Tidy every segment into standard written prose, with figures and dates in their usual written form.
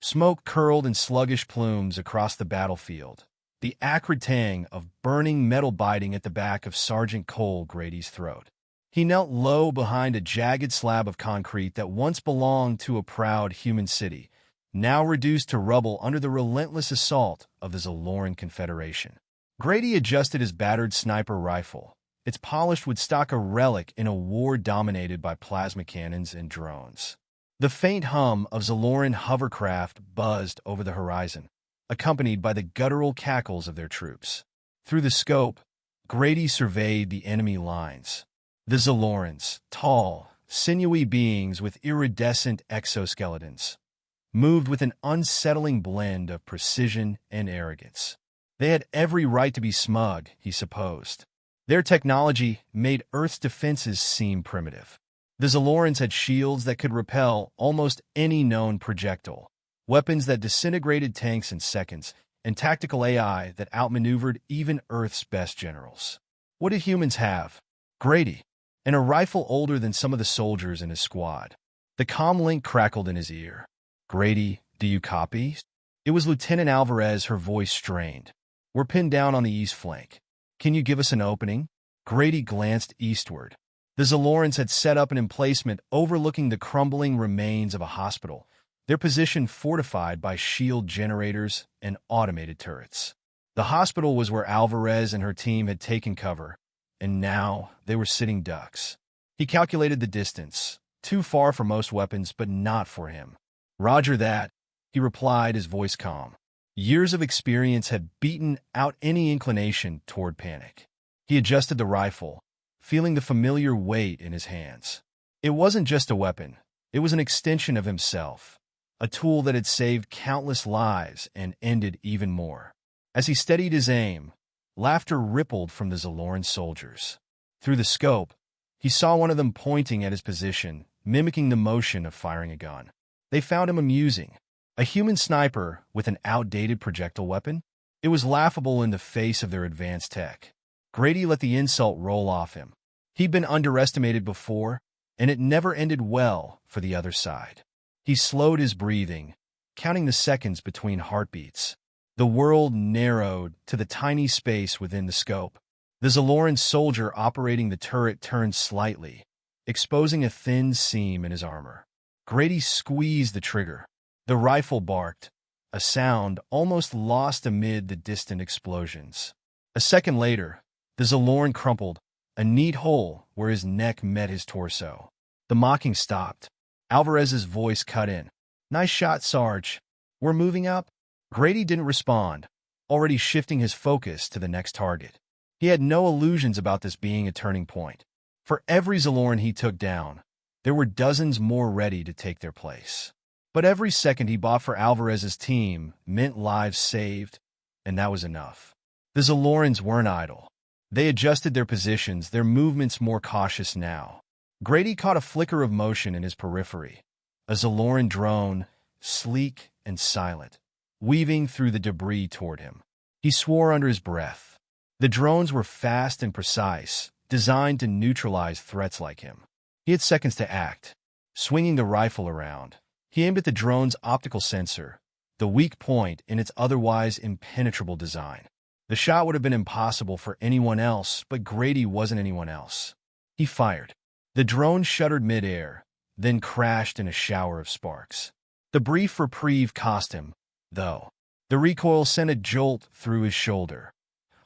Smoke curled in sluggish plumes across the battlefield, the acrid tang of burning metal biting at the back of Sergeant Cole Grady's throat. He knelt low behind a jagged slab of concrete that once belonged to a proud human city, now reduced to rubble under the relentless assault of the Zaloran Confederation. Grady adjusted his battered sniper rifle. Its polish would stock a relic in a war dominated by plasma cannons and drones. The faint hum of Zaloran hovercraft buzzed over the horizon, accompanied by the guttural cackles of their troops. Through the scope, Grady surveyed the enemy lines. The Zalorans, tall, sinewy beings with iridescent exoskeletons, moved with an unsettling blend of precision and arrogance. They had every right to be smug, he supposed. Their technology made Earth's defenses seem primitive. The Zalorans had shields that could repel almost any known projectile, weapons that disintegrated tanks in seconds, and tactical AI that outmaneuvered even Earth's best generals. What did humans have? Grady, and a rifle older than some of the soldiers in his squad. The comlink crackled in his ear. Grady, do you copy? It was Lieutenant Alvarez, her voice strained. We're pinned down on the east flank. Can you give us an opening? Grady glanced eastward. The Zalorans had set up an emplacement overlooking the crumbling remains of a hospital, their position fortified by shield generators and automated turrets. The hospital was where Alvarez and her team had taken cover, and now they were sitting ducks. He calculated the distance, too far for most weapons, but not for him. Roger that, he replied, his voice calm. Years of experience had beaten out any inclination toward panic. He adjusted the rifle, feeling the familiar weight in his hands. It wasn't just a weapon. It was an extension of himself, a tool that had saved countless lives and ended even more. As he steadied his aim, laughter rippled from the Zaloran soldiers. Through the scope, he saw one of them pointing at his position, mimicking the motion of firing a gun. They found him amusing. A human sniper with an outdated projectile weapon? It was laughable in the face of their advanced tech. Grady let the insult roll off him. He'd been underestimated before, and it never ended well for the other side. He slowed his breathing, counting the seconds between heartbeats. The world narrowed to the tiny space within the scope. The Zaloran soldier operating the turret turned slightly, exposing a thin seam in his armor. Grady squeezed the trigger. The rifle barked, a sound almost lost amid the distant explosions. A second later, the Zaloran crumpled, a neat hole where his neck met his torso. The mocking stopped. Alvarez's voice cut in. Nice shot, Sarge. We're moving up? Grady didn't respond, already shifting his focus to the next target. He had no illusions about this being a turning point. For every Zaloran he took down, there were dozens more ready to take their place. But every second he bought for Alvarez's team meant lives saved, and that was enough. The Zalorans weren't idle. They adjusted their positions, their movements more cautious now. Grady caught a flicker of motion in his periphery. A Zaloran drone, sleek and silent, weaving through the debris toward him. He swore under his breath. The drones were fast and precise, designed to neutralize threats like him. He had seconds to act. Swinging the rifle around, he aimed at the drone's optical sensor, the weak point in its otherwise impenetrable design. The shot would have been impossible for anyone else, but Grady wasn't anyone else. He fired. The drone shuddered midair, then crashed in a shower of sparks. The brief reprieve cost him, though. The recoil sent a jolt through his shoulder,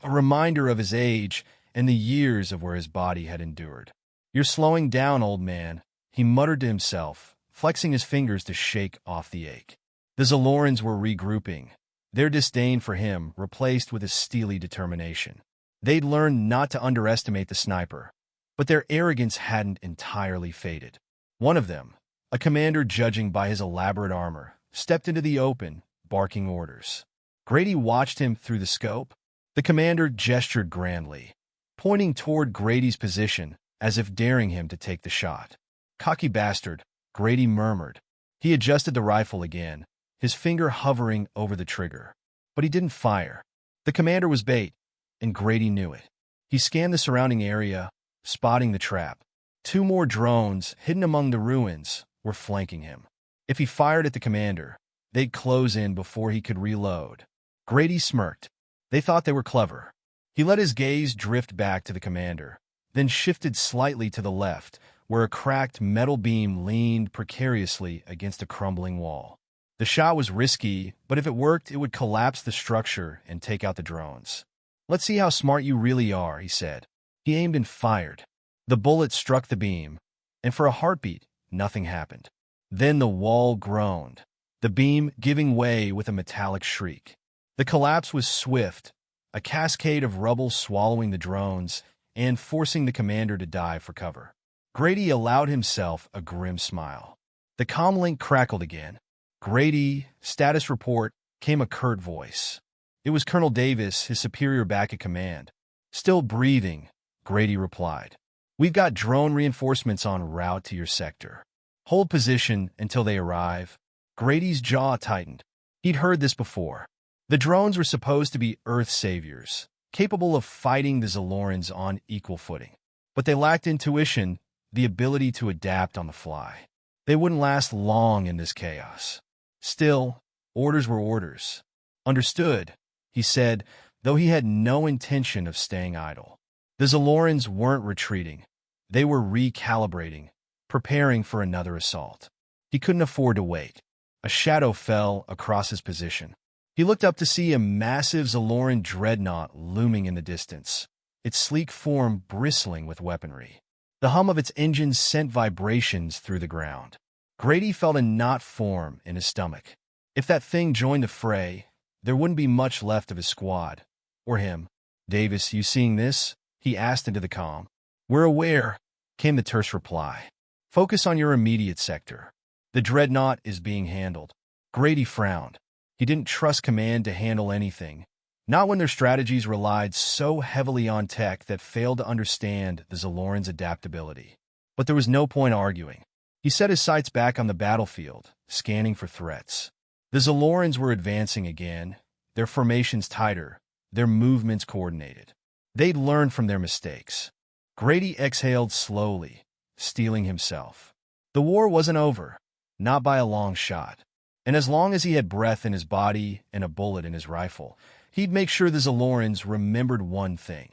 a reminder of his age and the years of where his body had endured. You're slowing down, old man, he muttered to himself, flexing his fingers to shake off the ache. The Zalorans were regrouping, their disdain for him replaced with a steely determination. They'd learned not to underestimate the sniper, but their arrogance hadn't entirely faded. One of them, a commander judging by his elaborate armor, stepped into the open, barking orders. Grady watched him through the scope. The commander gestured grandly, pointing toward Grady's position as if daring him to take the shot. Cocky bastard, Grady murmured. He adjusted the rifle again, his finger hovering over the trigger. But he didn't fire. The commander was bait, and Grady knew it. He scanned the surrounding area, spotting the trap. 2 more drones, hidden among the ruins, were flanking him. If he fired at the commander, they'd close in before he could reload. Grady smirked. They thought they were clever. He let his gaze drift back to the commander, then shifted slightly to the left, where a cracked metal beam leaned precariously against a crumbling wall. The shot was risky, but if it worked, it would collapse the structure and take out the drones. "Let's see how smart you really are," he said. He aimed and fired. The bullet struck the beam, and for a heartbeat, nothing happened. Then the wall groaned, the beam giving way with a metallic shriek. The collapse was swift, a cascade of rubble swallowing the drones and forcing the commander to dive for cover. Grady allowed himself a grim smile. The comlink crackled again. "Grady, status report," came a curt voice. It was Colonel Davis, his superior back at command. "Still breathing," Grady replied. "We've got drone reinforcements en route to your sector. Hold position until they arrive." Grady's jaw tightened. He'd heard this before. The drones were supposed to be Earth saviors, capable of fighting the Zalorans on equal footing. But they lacked intuition, the ability to adapt on the fly. They wouldn't last long in this chaos. Still, orders were orders. "Understood," he said, though he had no intention of staying idle. The Zalorans weren't retreating. They were recalibrating, preparing for another assault. He couldn't afford to wait. A shadow fell across his position. He looked up to see a massive Zaloran dreadnought looming in the distance, its sleek form bristling with weaponry. The hum of its engines sent vibrations through the ground. Grady felt a knot form in his stomach. If that thing joined the fray, there wouldn't be much left of his squad. Or him. "Davis, you seeing this?" he asked into the comm. "We're aware," came the terse reply. "Focus on your immediate sector. The dreadnought is being handled." Grady frowned. He didn't trust command to handle anything, not when their strategies relied so heavily on tech that failed to understand the Zalorans' adaptability. But there was no point arguing. He set his sights back on the battlefield, scanning for threats. The Zalorans were advancing again, their formations tighter, their movements coordinated. They'd learned from their mistakes. Grady exhaled slowly, steeling himself. The war wasn't over, not by a long shot. And as long as he had breath in his body and a bullet in his rifle, he'd make sure the Zalorans remembered one thing.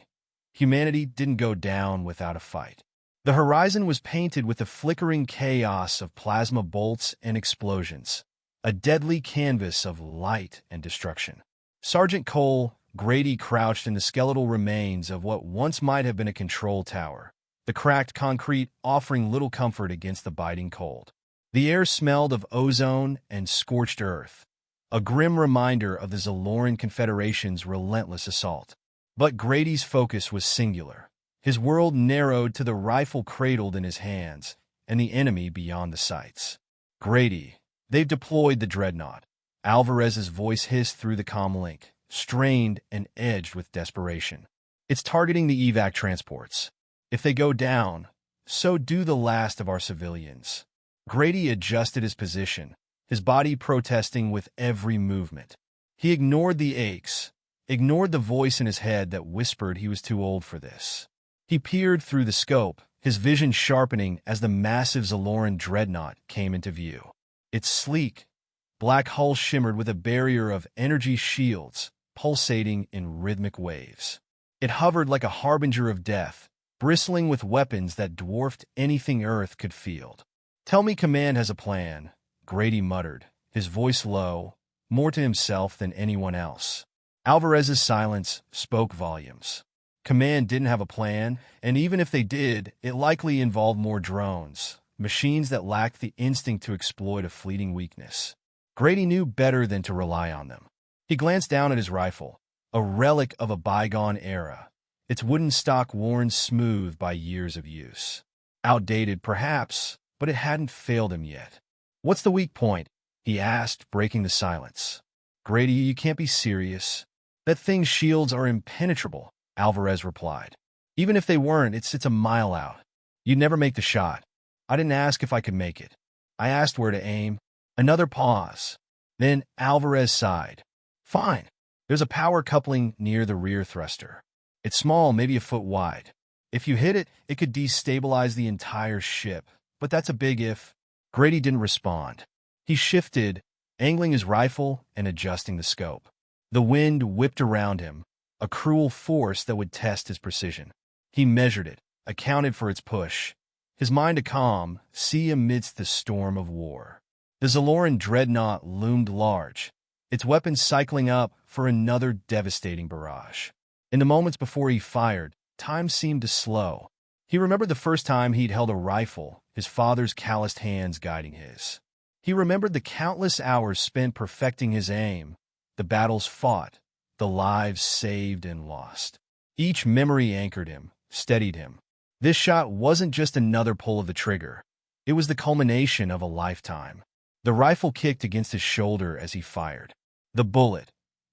Humanity didn't go down without a fight. The horizon was painted with the flickering chaos of plasma bolts and explosions, a deadly canvas of light and destruction. Sergeant Cole, Grady crouched in the skeletal remains of what once might have been a control tower, the cracked concrete offering little comfort against the biting cold. The air smelled of ozone and scorched earth, a grim reminder of the Zaloran Confederation's relentless assault. But Grady's focus was singular. His world narrowed to the rifle cradled in his hands and the enemy beyond the sights. "Grady, they've deployed the dreadnought." Alvarez's voice hissed through the comlink, strained and edged with desperation. "It's targeting the evac transports. If they go down, so do the last of our civilians." Grady adjusted his position, his body protesting with every movement. He ignored the aches, ignored the voice in his head that whispered he was too old for this. He peered through the scope, his vision sharpening as the massive Zaloran dreadnought came into view. Its sleek, black hull shimmered with a barrier of energy shields, pulsating in rhythmic waves. It hovered like a harbinger of death, bristling with weapons that dwarfed anything Earth could field. "Tell me command has a plan," Grady muttered, his voice low, more to himself than anyone else. Alvarez's silence spoke volumes. Command didn't have a plan, and even if they did, it likely involved more drones, machines that lacked the instinct to exploit a fleeting weakness. Grady knew better than to rely on them. He glanced down at his rifle, a relic of a bygone era, its wooden stock worn smooth by years of use. Outdated, perhaps, but it hadn't failed him yet. "What's the weak point?" he asked, breaking the silence. "Grady, you can't be serious." "That thing's shields are impenetrable," Alvarez replied. "Even if they weren't, it's a mile out. You'd never make the shot." "I didn't ask if I could make it. I asked where to aim." Another pause. Then Alvarez sighed. "Fine. There's a power coupling near the rear thruster. It's small, maybe a foot wide. If you hit it, it could destabilize the entire ship. But that's a big if." Grady didn't respond. He shifted, angling his rifle and adjusting the scope. The wind whipped around him, a cruel force that would test his precision. He measured it, accounted for its push, his mind a calm sea amidst the storm of war. The Zaloran dreadnought loomed large, its weapons cycling up for another devastating barrage. In the moments before he fired, time seemed to slow. He remembered the first time he'd held a rifle, his father's calloused hands guiding his. He remembered the countless hours spent perfecting his aim, the battles fought, the lives saved and lost. Each memory anchored him, steadied him. This shot wasn't just another pull of the trigger. It was the culmination of a lifetime. The rifle kicked against his shoulder as he fired. The bullet,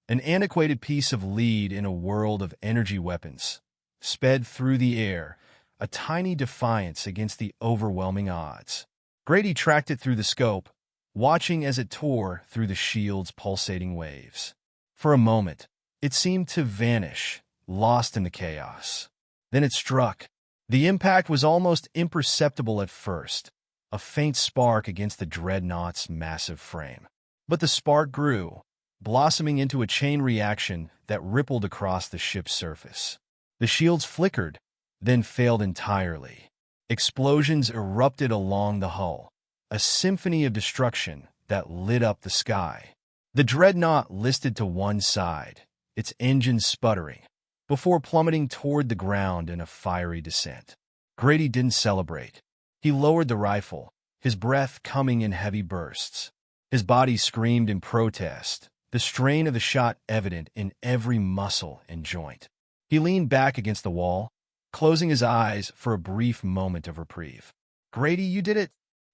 an antiquated piece of lead in a world of energy weapons, sped through the air, a tiny defiance against the overwhelming odds. Grady tracked it through the scope, watching as it tore through the shield's pulsating waves. For a moment, it seemed to vanish, lost in the chaos. Then it struck. The impact was almost imperceptible at first, a faint spark against the dreadnought's massive frame. But the spark grew, blossoming into a chain reaction that rippled across the ship's surface. The shields flickered, then failed entirely. Explosions erupted along the hull, a symphony of destruction that lit up the sky. The dreadnought listed to one side, its engines sputtering, before plummeting toward the ground in a fiery descent. Grady didn't celebrate. He lowered the rifle, his breath coming in heavy bursts. His body screamed in protest, the strain of the shot evident in every muscle and joint. He leaned back against the wall, closing his eyes for a brief moment of reprieve. "Grady, you did it!"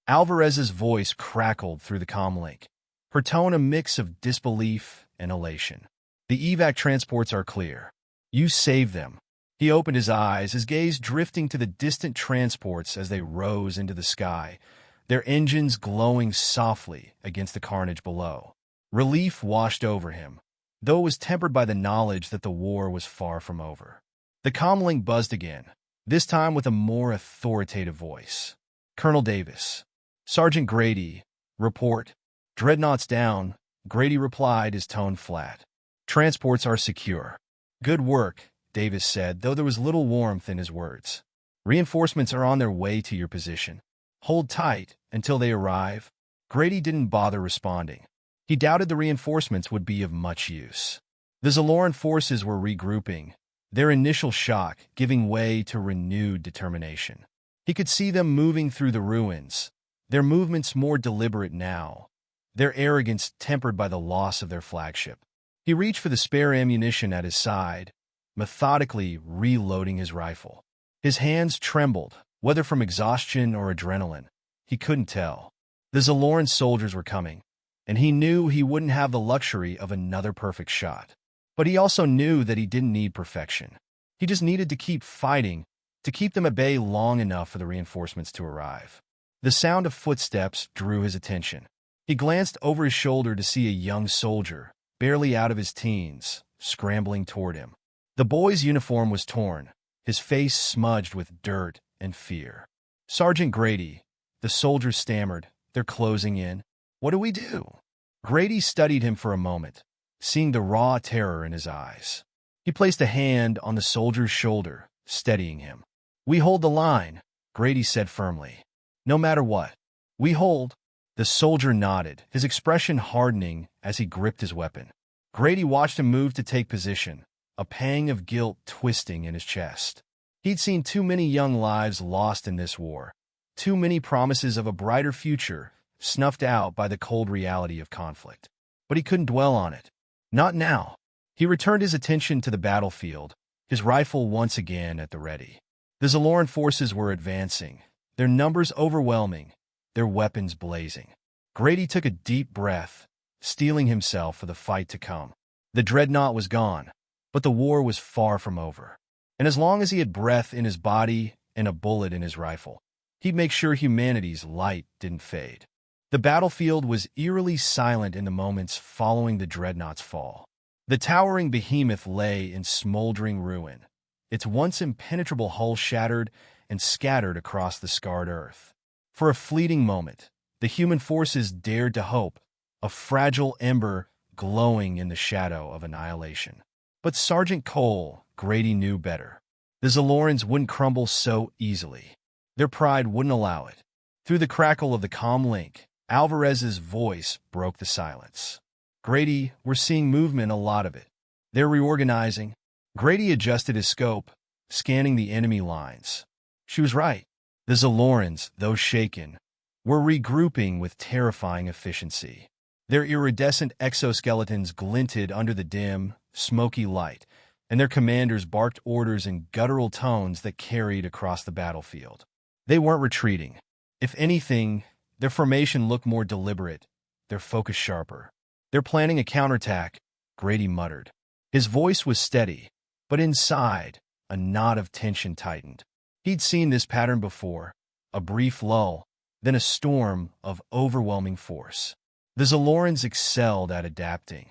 Alvarez's voice crackled through the comlink, her tone a mix of disbelief and elation. "The evac transports are clear. You saved them." He opened his eyes, his gaze drifting to the distant transports as they rose into the sky, their engines glowing softly against the carnage below. Relief washed over him, though it was tempered by the knowledge that the war was far from over. The comlink buzzed again, this time with a more authoritative voice. "Colonel Davis. Sergeant Grady. Report. Dreadnoughts down," Grady replied, his tone flat. "Transports are secure." "Good work," Davis said, though there was little warmth in his words. "Reinforcements are on their way to your position. Hold tight until they arrive." Grady didn't bother responding. He doubted the reinforcements would be of much use. The Zaloran forces were regrouping, their initial shock giving way to renewed determination. He could see them moving through the ruins, their movements more deliberate now, their arrogance tempered by the loss of their flagship. He reached for the spare ammunition at his side, methodically reloading his rifle. His hands trembled, whether from exhaustion or adrenaline. He couldn't tell. The Zaloran soldiers were coming, and he knew he wouldn't have the luxury of another perfect shot. But he also knew that he didn't need perfection. He just needed to keep fighting, to keep them at bay long enough for the reinforcements to arrive. The sound of footsteps drew his attention. He glanced over his shoulder to see a young soldier, barely out of his teens, scrambling toward him. The boy's uniform was torn, his face smudged with dirt and fear. "Sergeant Grady," the soldier stammered, "they're closing in. What do we do?" Grady studied him for a moment, seeing the raw terror in his eyes. He placed a hand on the soldier's shoulder, steadying him. "We hold the line," Grady said firmly. "No matter what. We hold." The soldier nodded, his expression hardening as he gripped his weapon. Grady watched him move to take position, a pang of guilt twisting in his chest. He'd seen too many young lives lost in this war, too many promises of a brighter future snuffed out by the cold reality of conflict. But he couldn't dwell on it. Not now. He returned his attention to the battlefield, his rifle once again at the ready. The Zaloran forces were advancing, their numbers overwhelming, their weapons blazing. Grady took a deep breath, steeling himself for the fight to come. The dreadnought was gone, but the war was far from over. And as long as he had breath in his body and a bullet in his rifle, he'd make sure humanity's light didn't fade. The battlefield was eerily silent in the moments following the dreadnought's fall. The towering behemoth lay in smoldering ruin, its once impenetrable hull shattered and scattered across the scarred earth. For a fleeting moment, the human forces dared to hope, a fragile ember glowing in the shadow of annihilation. But Sergeant Cole, Grady knew better. The Zalorans wouldn't crumble so easily. Their pride wouldn't allow it. Through the crackle of the comm link, Alvarez's voice broke the silence. Grady, we're seeing movement, a lot of it. They're reorganizing. Grady adjusted his scope, scanning the enemy lines. She was right. The Zalorans, though shaken, were regrouping with terrifying efficiency. Their iridescent exoskeletons glinted under the dim, smoky light, and their commanders barked orders in guttural tones that carried across the battlefield. They weren't retreating. If anything, their formation looked more deliberate, their focus sharper. They're planning a counterattack, Grady muttered. His voice was steady, but inside, a knot of tension tightened. He'd seen this pattern before, a brief lull, then a storm of overwhelming force. The Zalorans excelled at adapting,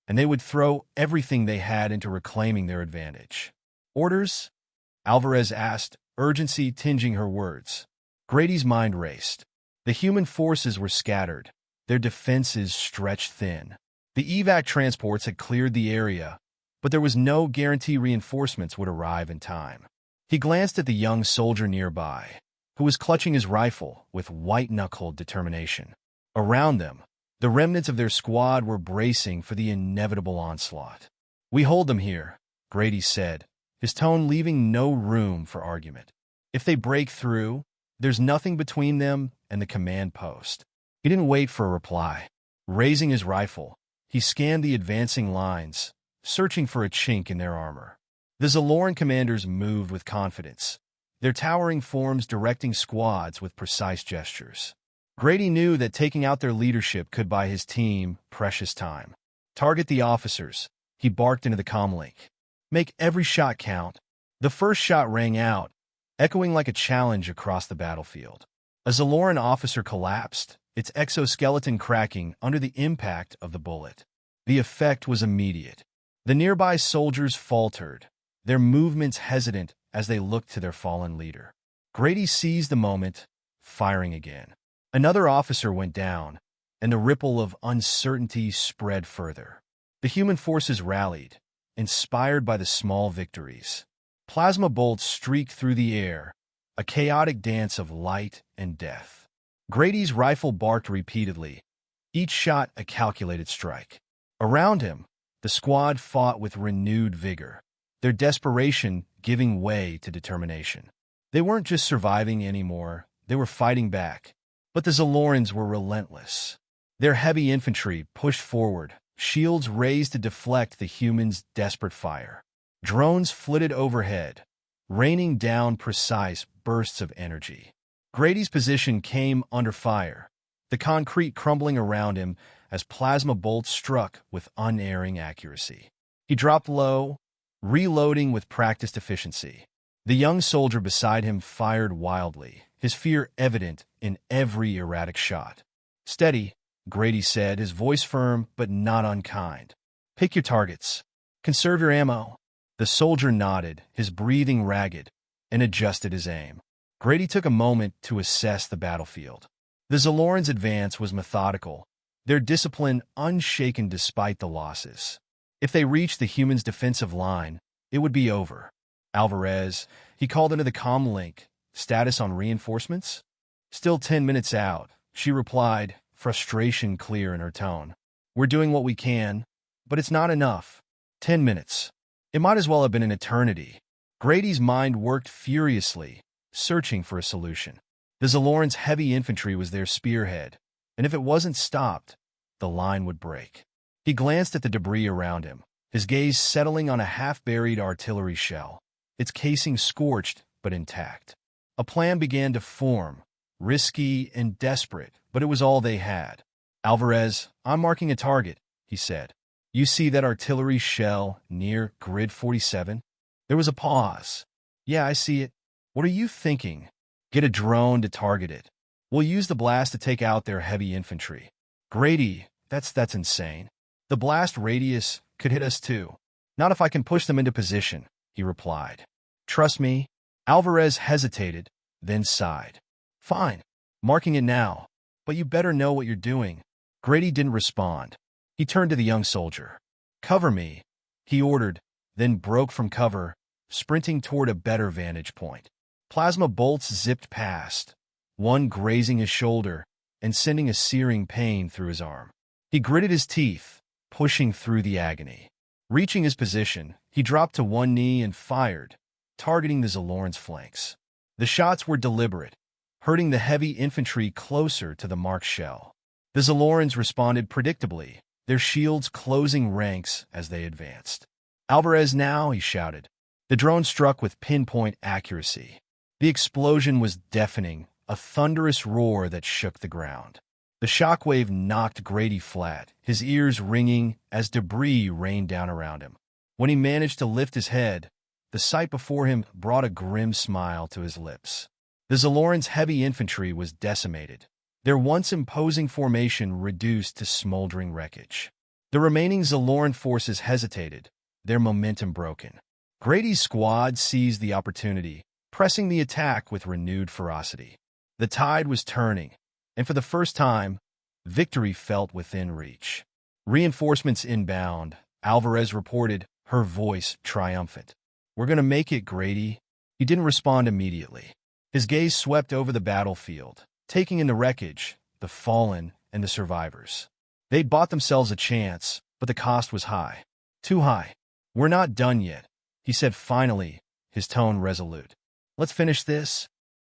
and they would throw everything they had into reclaiming their advantage. Orders? Alvarez asked, urgency tinging her words. Grady's mind raced. The human forces were scattered, their defenses stretched thin. The evac transports had cleared the area, but there was no guarantee reinforcements would arrive in time. He glanced at the young soldier nearby, who was clutching his rifle with white-knuckled determination. Around them, the remnants of their squad were bracing for the inevitable onslaught. We hold them here, Grady said, his tone leaving no room for argument. If they break through, there's nothing between them and the command post. He didn't wait for a reply. Raising his rifle, he scanned the advancing lines, searching for a chink in their armor. The Zaloran commanders moved with confidence, their towering forms directing squads with precise gestures. Grady knew that taking out their leadership could buy his team precious time. Target the officers, he barked into the comlink. Make every shot count. The first shot rang out, echoing like a challenge across the battlefield. A Zaloran officer collapsed, its exoskeleton cracking under the impact of the bullet. The effect was immediate. The nearby soldiers faltered, their movements hesitant as they looked to their fallen leader. Grady seized the moment, firing again. Another officer went down, and the ripple of uncertainty spread further. The human forces rallied, inspired by the small victories. Plasma bolts streaked through the air, a chaotic dance of light and death. Grady's rifle barked repeatedly, each shot a calculated strike. Around him, the squad fought with renewed vigor, their desperation giving way to determination. They weren't just surviving anymore, they were fighting back. But the Zalorans were relentless. Their heavy infantry pushed forward, shields raised to deflect the humans' desperate fire. Drones flitted overhead, raining down precise bursts of energy. Grady's position came under fire, the concrete crumbling around him as plasma bolts struck with unerring accuracy. He dropped low, reloading with practiced efficiency. The young soldier beside him fired wildly, his fear evident in every erratic shot. Steady, Grady said, his voice firm but not unkind. Pick your targets. Conserve your ammo. The soldier nodded, his breathing ragged, and adjusted his aim. Grady took a moment to assess the battlefield. The Zalorans' advance was methodical, their discipline unshaken despite the losses. If they reached the humans' defensive line, it would be over. Alvarez, he called into the comm link. Status on reinforcements? Still 10 minutes out, she replied, frustration clear in her tone. We're doing what we can, but it's not enough. 10 minutes. It might as well have been an eternity. Grady's mind worked furiously, searching for a solution. The Zalorans' heavy infantry was their spearhead, and if it wasn't stopped, the line would break. He glanced at the debris around him, his gaze settling on a half-buried artillery shell, its casing scorched but intact. A plan began to form, risky and desperate, but it was all they had. Alvarez, I'm marking a target, he said. You see that artillery shell near grid 47? There was a pause. Yeah, I see it. What are you thinking? Get a drone to target it. We'll use the blast to take out their heavy infantry. Grady, that's insane. The blast radius could hit us too. Not if I can push them into position, he replied. Trust me. Alvarez hesitated, then sighed. Fine, marking it now, but you better know what you're doing. Grady didn't respond. He turned to the young soldier. "Cover me," he ordered, then broke from cover, sprinting toward a better vantage point. Plasma bolts zipped past, one grazing his shoulder and sending a searing pain through his arm. He gritted his teeth, pushing through the agony. Reaching his position, he dropped to one knee and fired, targeting the Zaloran's flanks. The shots were deliberate, hurting the heavy infantry closer to the marked shell. The Zalorans responded predictably, their shields closing ranks as they advanced. "Alvarez now," he shouted. The drone struck with pinpoint accuracy. The explosion was deafening, a thunderous roar that shook the ground. The shockwave knocked Grady flat, his ears ringing as debris rained down around him. When he managed to lift his head, the sight before him brought a grim smile to his lips. The Zaloran's heavy infantry was decimated, their once imposing formation reduced to smoldering wreckage. The remaining Zaloran forces hesitated, their momentum broken. Grady's squad seized the opportunity, pressing the attack with renewed ferocity. The tide was turning, and for the first time, victory felt within reach. "Reinforcements inbound," Alvarez reported, her voice triumphant. "We're gonna make it, Grady." He didn't respond immediately. His gaze swept over the battlefield, taking in the wreckage, the fallen, and the survivors. They'd bought themselves a chance, but the cost was high. Too high. "We're not done yet," he said finally, his tone resolute. "Let's finish this."